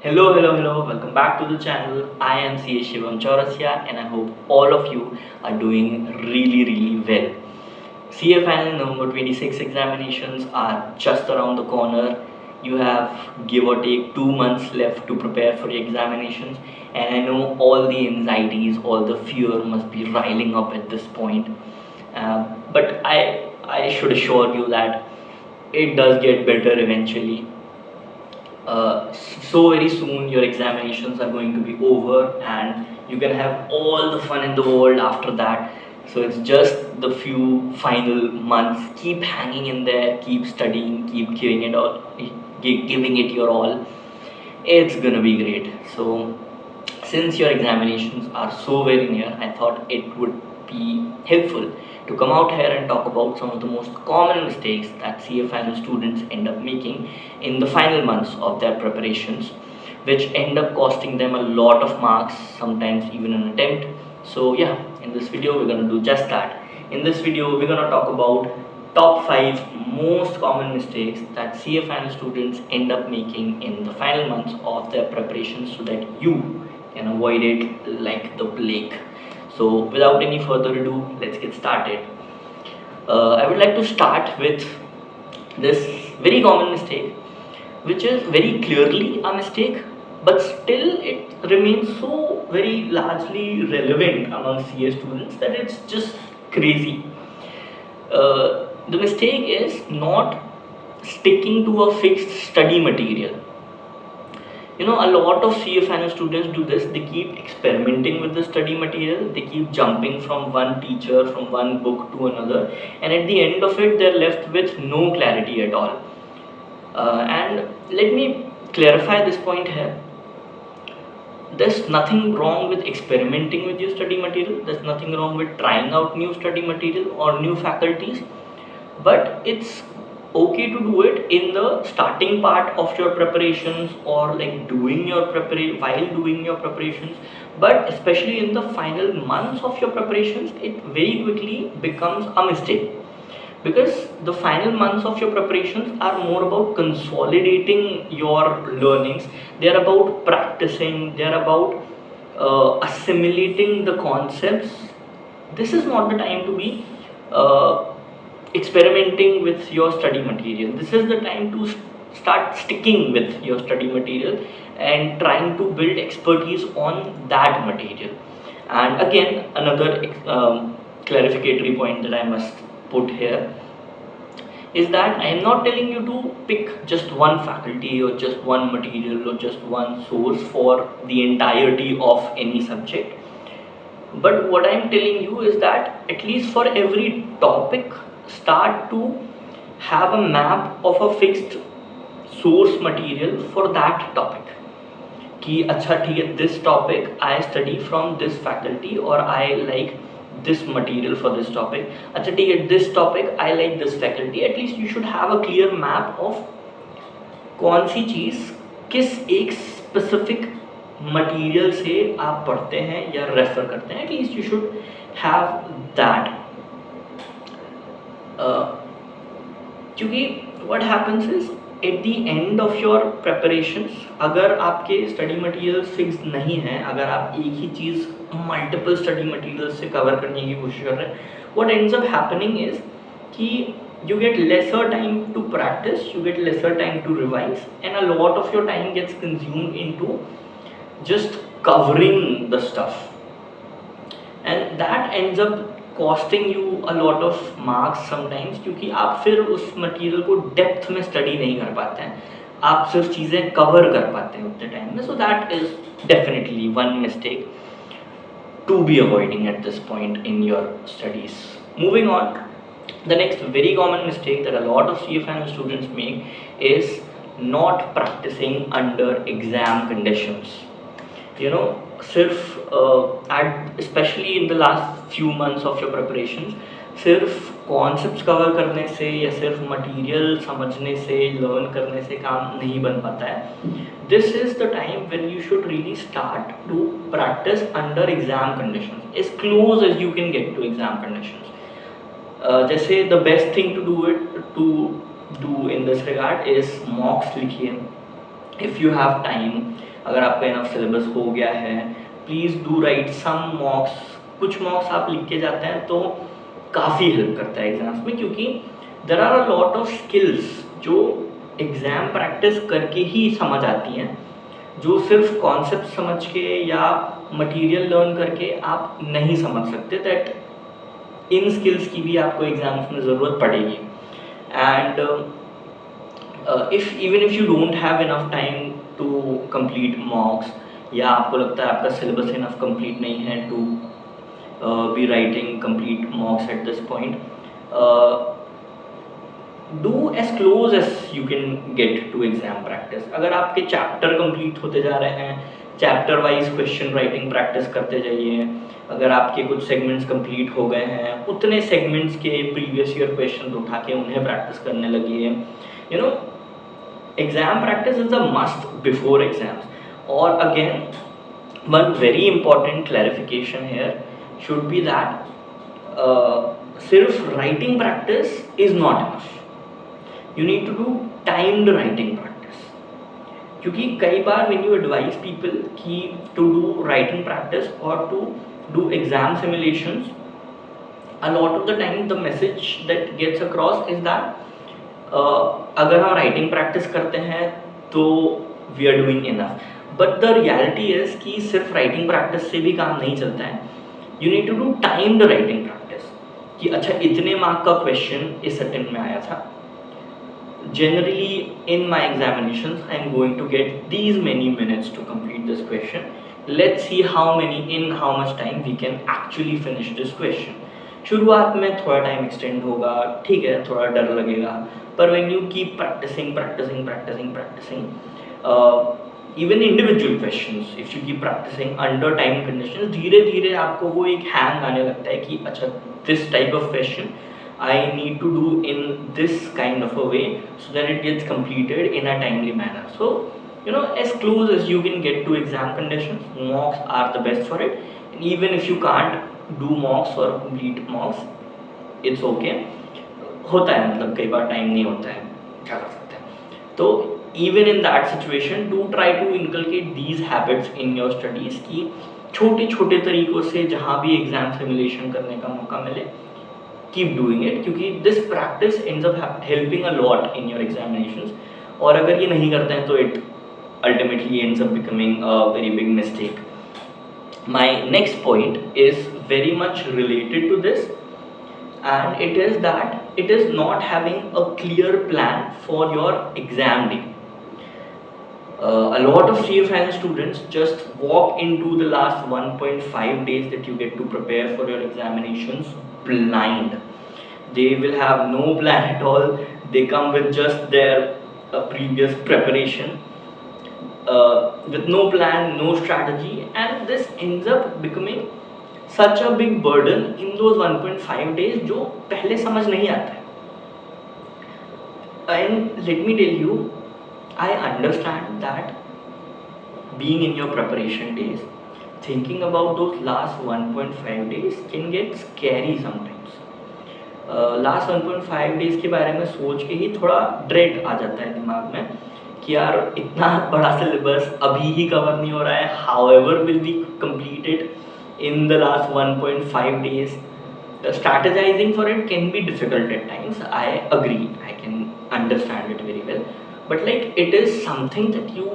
Hello. Welcome back to the channel. I am Shivam Chourasia and I hope all of you are doing really well. CA Final November 26 examinations are just around the corner. You have give or take 2 months left to prepare for your examinations, and I know all the anxieties, all the fear must be riling up at this point. But I should assure you that it does get better eventually. So very soon your examinations are going to be over and you can have all the fun in the world after that. So it's just the few final months. Keep hanging in there, keep studying, keep giving it all, giving it your all. It's gonna be great. So since your examinations are so very near, I thought it would be helpful to come out here and talk about some of the most common mistakes that CA final students end up making in the final months of their preparations, which end up costing them a lot of marks, sometimes even an attempt. So yeah, in this video we're going to do just that. In this video we're going to talk about top 5 most common mistakes that CA final students end up making in the final months of their preparations so that you can avoid it like the plague. So without any further ado, let's get started. I would like to start with this very common mistake, which is very clearly a mistake, but still it remains so very largely relevant among CA students that it's just crazy. The mistake is not sticking to a fixed study material. A lot of CFNO students do this. They keep experimenting with the study material. They keep jumping from one teacher, from one book to another, and at the end of it, they're left with no clarity at all. And let me clarify this point here. There's nothing wrong with experimenting with your study material. There's nothing wrong with trying out new study material or new faculties, but it's okay to do it in the starting part of your preparations, or like doing your preparation while doing your preparations. But especially in the final months of your preparations, it very quickly becomes a mistake, because the final months of your preparations are more about consolidating your learnings. They are about practicing, they are about assimilating the concepts. This is not the time to be uh, experimenting with your study material. This is the time to start sticking with your study material and trying to build expertise on that material. And again, another clarificatory point that I must put here is that I am not telling you to pick just one faculty or just one material or just one source for the entirety of any subject. But what I am telling you is that at least for every topic, start to have a map of a fixed source material for that topic. कि अच्छा ठीक है, this topic I study from this faculty, or I like this material for this topic. अच्छा ठीक है, this topic I like this faculty. At least you should have a clear map of कौन सी चीज़ किस एक स्पेसिफिक मटेरियल से आप पढ़ते हैं या रेफर करते हैं. At least you should have that. क्योंकि what happens is at the end of your preparations, अगर आपके स्टडी मटेरियल फिक्स नहीं है, अगर आप एक ही चीज़ मल्टीपल स्टडी मटेरियल से कवर करने की कोशिश कर रहे हैं, what ends up happening is कि you get lesser time to practice, you get lesser time to revise, and a lot of your time gets consumed into just covering the stuff, and that ends up costing you a lot of marks sometimes, क्योंकि आप फिर उस material को depth में study नहीं कर पाते हैं, आप सिर्फ चीज़ें कवर कर पाते हैं उतने टाइम में. So that is definitely one mistake to be avoiding at this point in your studies. Moving on, the next very common mistake that a lot of CFN students make is not practicing under exam conditions. सिर्फ at especially in the last few months of your preparations, सिर्फ concepts cover करने से या सिर्फ material समझने से, learn करने से काम नहीं बन पाता है. This is the time when you should really start to practice under exam conditions, as close as you can get to exam conditions. जैसे the best thing to do in this regard is mocks लिखिए. If you have time, अगर आपका enough syllabus हो गया है, please do write some mocks. कुछ mocks आप लिख के जाते हैं तो काफ़ी हेल्प करता है एग्जाम्स में, क्योंकि there are a lot of skills जो एग्ज़ाम प्रैक्टिस करके ही समझ आती हैं, जो सिर्फ कॉन्सेप्ट समझ के या मटेरियल लर्न करके आप नहीं समझ सकते। दैट इन स्किल्स की भी आपको एग्जाम्स में ज़रूरत पड़ेगी। And if you don't have enough time to complete mocks, या आपको लगता है आपका सिलेबस इनफ कंप्लीट नहीं है to be writing complete mocks at this point, do as close as you can get to exam practice. अगर आपके chapter complete होते जा रहे हैं, chapter wise question writing practice करते जाइए। अगर आपके कुछ सेगमेंट्स कंप्लीट हो गए हैं, उतने सेगमेंट्स के प्रीवियस ईयर क्वेश्चन उठा के उन्हें प्रैक्टिस करने लगिए। You know, exam practice is a must before exams. और again, one very important clarification here should be that सिर्फ writing practice is not enough, you need to do timed writing practice। क्योंकि कई बार when you advise people कि to do writing practice or to do exam simulations, a lot of the time the message that gets across is that अगर हम writing practice करते हैं तो we are doing enough, but the reality is कि सिर्फ writing practice से भी काम नहीं चलता है। you need to do timed writing practice कि अच्छा इतने मार्क का क्वेश्चन इस अटेम्प्ट में आया था, generally in my examinations I am going to get these many minutes to complete this question, let's see how much time we can actually finish this question। शुरुआत में थोड़ा टाइम एक्सटेंड होगा, ठीक है, थोड़ा डर लगेगा, पर when you keep practicing even individual questions, if you keep practicing under time conditions, धीरे धीरे आपको वो एक हैंग आने लगता है कि अच्छा this type of question I need to do in this kind of a way so that it gets completed in a timely manner। So, you know, as close as you can get to exam conditions, mocks are the best for it। And even if you can't do mocks or complete mocks, it's okay। होता है, मतलब कई बार time नहीं होता है, क्या कर सकते हैं। तो even in that situation, do try to inculcate these habits in your studies कि छोटे छोटे तरीकों से जहाँ भी एग्जाम सिमुलेशन करने का मौका मिले keep doing it, क्योंकि this practice ends up helping a lot in your examinations। और अगर ये नहीं करते हैं तो it ultimately ends up becoming a very big mistake। My next point is very much related to this, and it is that it is not having a clear plan for your exam day। A lot of CA final students just walk into the last 1.5 days that you get to prepare for your examinations blind। They will have no plan at all, they come with just their previous preparation with no plan, no strategy, and this ends up becoming such a big burden in those 1.5 days जो पहले समझ नहीं आता है। And let me tell you, I understand that being in your preparation days, thinking about those last 1.5 days can get scary sometimes। Last 1.5 days के बारे में सोच के ही थोड़ा ड्रेड आ जाता है दिमाग में कि यार इतना बड़ा सिलेबस अभी ही कवर नहीं हो रहा है, however will be completed in the last 1.5 days। Strategizing for it can be difficult at times, I agree, I can understand it very well, but like it is something that you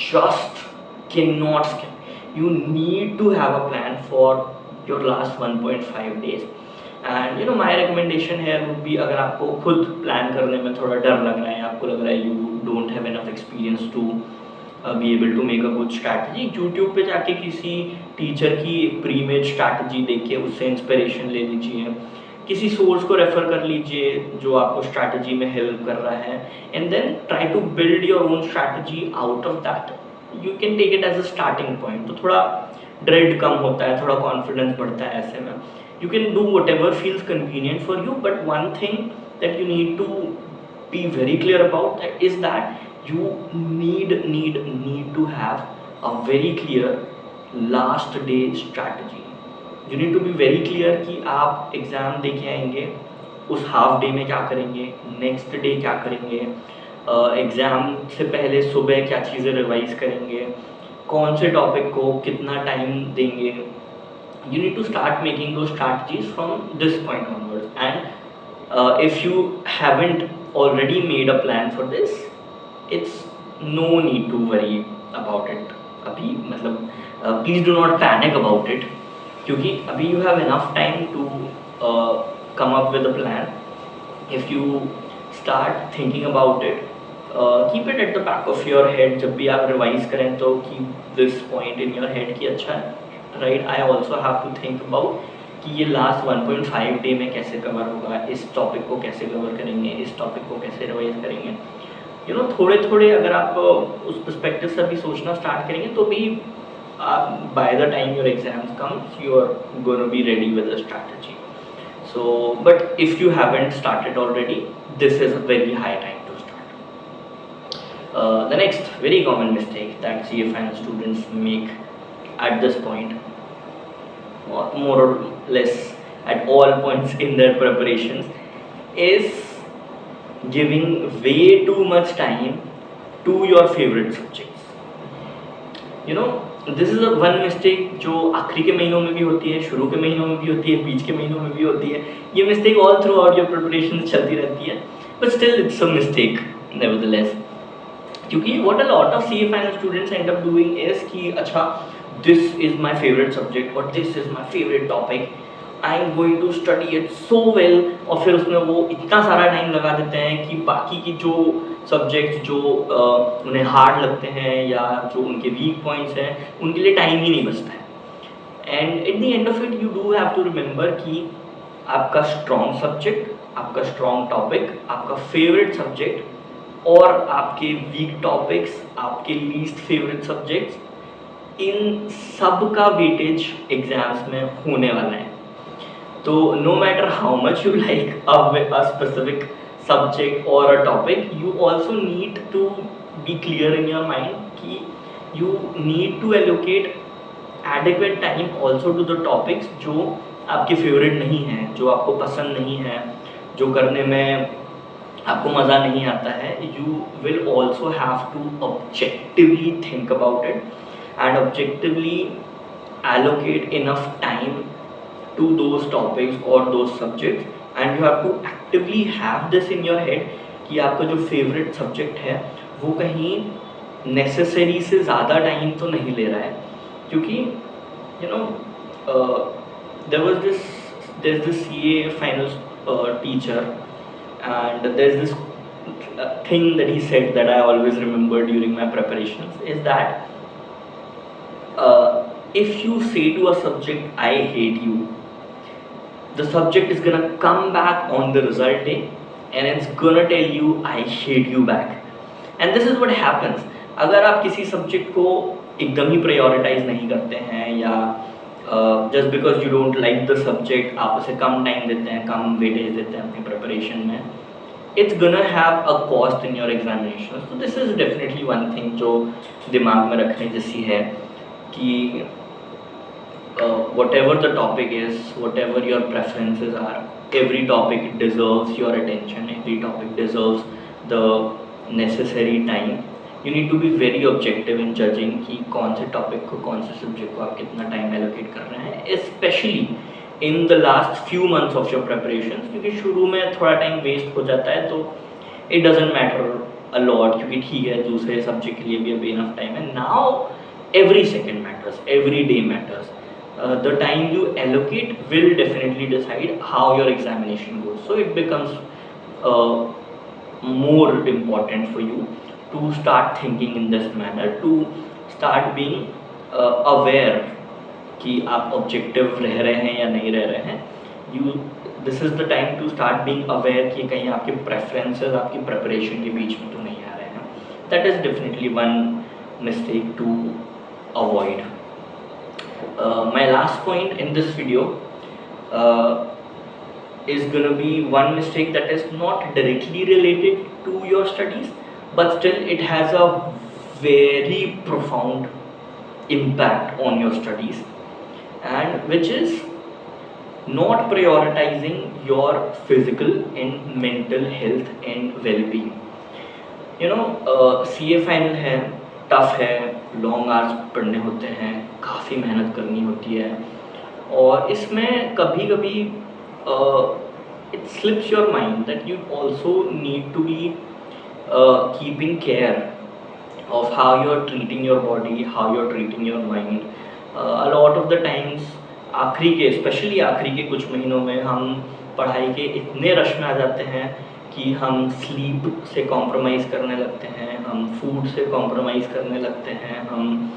just cannot skip। you need to have a plan for your last 1.5 days। And you know, my recommendation है would be, अगर आपको खुद plan करने में थोड़ा डर लग रहा है, आपको लग रहा है you don't have enough experience to be able to make a good strategy, YouTube पे जाके किसी टीचर की प्री मेड स्ट्रैटेजी देख के उससे इंस्पिरेशन ले लीजिए, किसी सोर्स को रेफर कर लीजिए जो आपको स्ट्रैटेजी में हेल्प कर रहा है, and then try to build your own strategy out of that. You can take it as a starting point, तो थोड़ा ड्रेड कम होता है, थोड़ा कॉन्फिडेंस बढ़ता है ऐसे में। You can do whatever feels convenient for you, but one thing that you need to be very clear about is that you need to have a very clear last day strategy। You need to be very clear कि आप exam दे के आएंगे, उस half day में क्या करेंगे, next day क्या करेंगे, एग्ज़ाम से पहले सुबह क्या चीज़ें रिवाइज़ करेंगे, कौन से टॉपिक को कितना टाइम देंगे. You need to start making those strategies from this point onwards. And if you haven't already made a plan for this, it's no need to worry about it. अभी मतलब please do not panic about it, क्योंकि अभी you have enough time to come up with a plan. If you start thinking about it, keep it at the back of your head. जब भी आप revise करें तो keep this point in your head कि अच्छा right, I also have to think about कि ये last 1.5 day में कैसे कवर होगा, इस टॉपिक को कैसे कवर करेंगे, इस टॉपिक को कैसे रिवाइज करेंगे. यू नो थोड़े थोड़े अगर आप उस पर्सपेक्टिव से भी सोचना स्टार्ट करेंगे तो भी by the time your exams comes you are gonna be ready with a strategy. So but if you haven't started already, this is a very high time to start. The next very common mistake that CFN students make at this point, or more or less at all points in their preparations, is giving way too much time to your favorite subjects. You know, this is a one mistake जो आखिरी के महीनों में भी होती है, शुरू के महीनों में भी होती है, बीच के महीनों में भी होती है. ये mistake all throughout your preparation चलती रहती है, but still it's a mistake nevertheless. क्योंकि what a lot of CA final students end up doing is कि अच्छा this is my favorite subject or this is my favorite topic, I am going to study it so well, और फिर उसमें वो इतना सारा time लगा देते हैं कि बाकी की जो सब्जेक्ट्स जो उन्हें हार्ड लगते हैं या जो उनके वीक पॉइंट्स हैं उनके लिए टाइम ही नहीं बचता है. And at the end of it you do have to remember कि आपका स्ट्रॉन्ग सब्जेक्ट, आपका स्ट्रॉन्ग टॉपिक, आपका फेवरेट सब्जेक्ट और आपके वीक टॉपिक्स, आपके लीस्ट फेवरेट सब्जेक्ट्स, इन सब का वेटेज एग्जाम्स में होने वाला है. तो no matter how much you like a specific subject और a topic, you also need to be clear in your mind कि you need to allocate adequate time also to the topics जो आपके favourite नहीं हैं, जो आपको पसंद नहीं है, जो करने में आपको मज़ा नहीं आता है. You will also have to objectively think about it and objectively allocate enough time to those topics or those subjects, and you have to actively have this in your head कि आपका जो favorite subject है वो कहीं necessary से ज़्यादा time तो नहीं ले रहा है. क्योंकि you know there's this CA final teacher, and there's this thing that he said that I always remember during my preparations, is that if you say to a subject I hate you, the subject is gonna come back on the result day and it's gonna tell you I hate you back. And this is what happens अगर आप किसी subject को एकदम ही prioritise नहीं करते हैं या just because you don't like the subject आप उसे कम टाइम देते हैं, कम वेटेज देते हैं अपनी प्रिपरेशन में, it's gonna have a cost in your examination. So this is definitely one thing जो दिमाग में रखने जैसी है कि whatever the topic is, whatever your preferences are, every topic deserves your attention, every topic deserves the necessary time. You need to be very objective in judging कि कौन से topic को, कौन से subject को आप कितना time allocate कर रहे हैं, especially in the last few months of your preparations. क्योंकि शुरू में थोड़ा time waste हो जाता है तो it doesn't matter a lot क्योंकि ठीक है दूसरे subject के लिए भी अभी enough time है. Now every second matters, every day matters. The time you allocate will definitely decide how your examination goes. So it becomes more important for you to start thinking in this manner, to start being aware कि आप objective रह रहे हैं या नहीं रह रहे हैं. This is the time to start being aware कि कहीं आपके preferences आपकी preparation के बीच में तो नहीं आ रहे हैं. That is definitely one mistake to avoid. My last point in this video is going to be one mistake that is not directly related to your studies, but still it has a very profound impact on your studies, and which is not prioritizing your physical and mental health and well-being. CA final है, tough है, long hours पढ़ने होते हैं, काफ़ी मेहनत करनी होती है, और इसमें कभी कभी it slips your mind that you also need to be keeping care of how you're treating your body, how you're treating your mind. A lot of the times आखिरी के स्पेशली आखिरी के कुछ महीनों में हम पढ़ाई के इतने रश में आ जाते हैं कि हम स्लीप से कॉम्प्रोमाइज़ करने लगते हैं, हम फूड से कॉम्प्रोमाइज़ करने लगते हैं, हम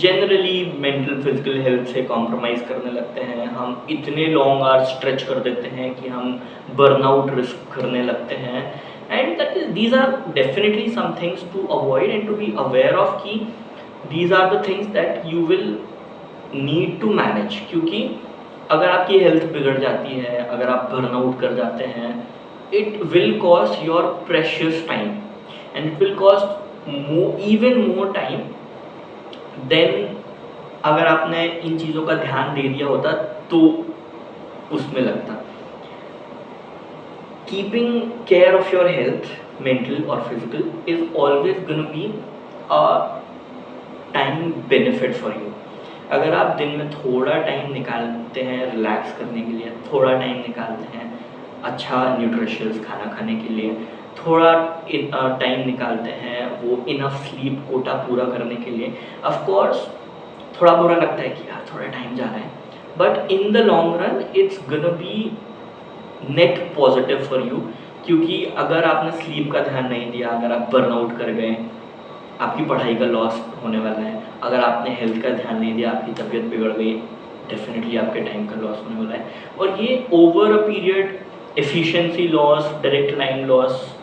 जनरली मेंटल फिजिकल हेल्थ से कॉम्प्रोमाइज़ करने लगते हैं, हम इतने लॉन्ग आवर्स स्ट्रेच कर देते हैं कि हम बर्नआउट रिस्क करने लगते हैं. And these are definitely some things to avoid and to be aware of कि these are the things that you will need to manage. क्योंकि अगर आपकी हेल्थ बिगड़ जाती है, अगर आप बर्नआउट कर जाते हैं, it will cost your precious time and it will cost even more time than अगर आपने इन चीज़ों का ध्यान दे दिया होता तो उसमें लगता. Keeping care of your health, mental और physical, is always gonna be a time benefit for you. अगर आप दिन में थोड़ा टाइम निकालते हैं रिलैक्स करने के लिए, थोड़ा टाइम निकालते हैं अच्छा न्यूट्रिशियस खाना खाने के लिए, थोड़ा टाइम निकालते हैं वो इनफ स्लीप कोटा पूरा करने के लिए, ऑफ कोर्स थोड़ा बुरा लगता है कि यार थोड़ा टाइम जा रहा है, but in the long run it's gonna be net positive for you. क्योंकि अगर आपने स्लीप का ध्यान नहीं दिया, अगर आप बर्नआउट कर गए, आपकी पढ़ाई का लॉस होने वाला है. अगर आपने हेल्थ का ध्यान नहीं दिया, आपकी तबीयत बिगड़ गई, डेफिनेटली आपके टाइम का लॉस होने वाला है. और ये over a period efficiency loss, direct line loss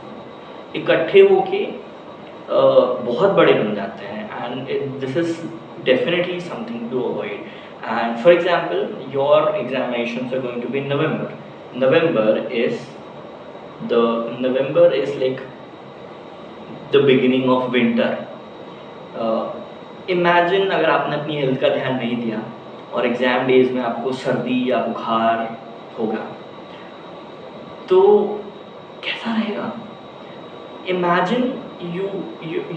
इकट्ठे होके बहुत बड़े बन जाते हैं. And this is definitely something to avoid. And for example, your examinations are going to be in November. November is like the beginning of winter. Imagine अगर आपने अपनी हेल्थ का ध्यान नहीं दिया और एग्ज़ाम डेज में आपको सर्दी या बुखार होगा तो कैसा रहेगा. Imagine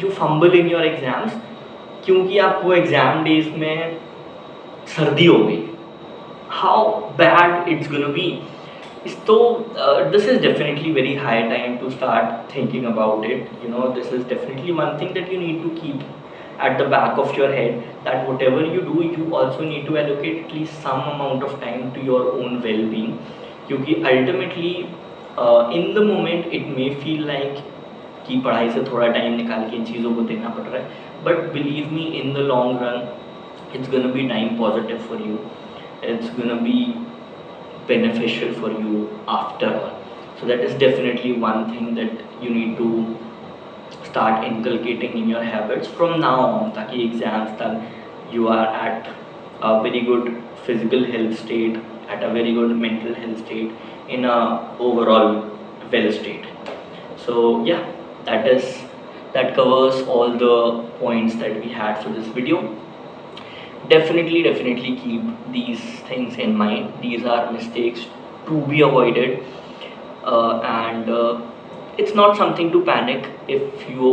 you fumble in your exams क्योंकि आपको एग्ज़ाम डेज में सर्दी हो गई. How bad it's gonna be. So this is definitely very high time to start thinking about it. This is definitely one thing that you need to keep at the back of your head, that whatever you do, you also need to allocate at least some amount of time to your own well-being. क्योंकि ultimately in the moment it may feel like कि पढ़ाई से थोड़ा time निकाल के इन चीज़ों को देना पड़ रहा है, but believe me, in the long run it's gonna be time positive for you. It's gonna be beneficial for you after all. So that is definitely one thing that you need to start inculcating in your habits from now on, ताकि exams तक you are at a very good physical health state, at a very good mental health state, in a overall well state. So yeah, that covers all the points that we had for this video. Definitely keep these things in mind. These are mistakes to be avoided, and it's not something to panic if you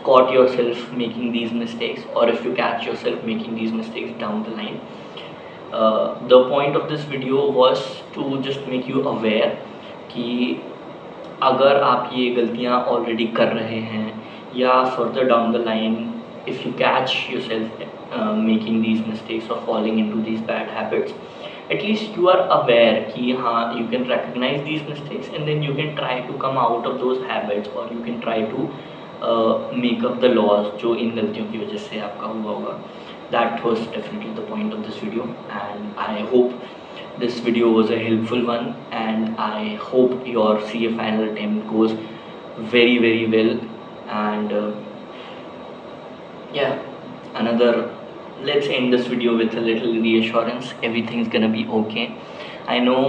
caught yourself making these mistakes, or if you catch yourself making these mistakes down the line. The point of this video was to just make you aware कि अगर आप ये गलतियाँ already कर रहे हैं या further down the line if you catch yourself making these mistakes or falling into these bad habits, at least you are aware कि हाँ, you can recognize these mistakes and then you can try to come out of those habits, or you can try to make up the loss जो इन गलतियों की वजह से आपका हुआ होगा. That was definitely the point of this video, and I hope this video was a helpful one, and I hope your CA final attempt goes very well. And let's end this video with a little reassurance. Everything's gonna be okay. I know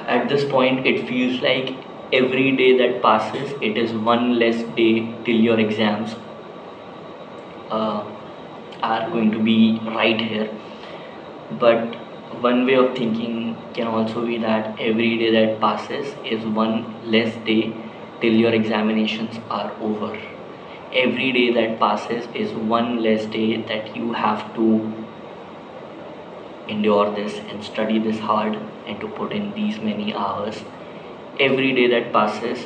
at this point it feels like every day that passes, it is one less day till your exams are going to be right here. But one way of thinking can also be that every day that passes is one less day till your examinations are over. Every day that passes is one less day that you have to endure this and study this hard and to put in these many hours. Every day that passes,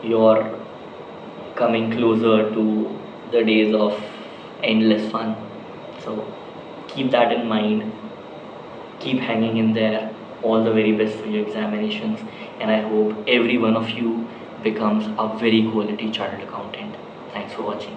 you're coming closer to the days of endless fun. So keep that in mind, keep hanging in there. All the very best for your examinations, and I hope every one of you becomes a very quality chartered accountant. Thanks for watching.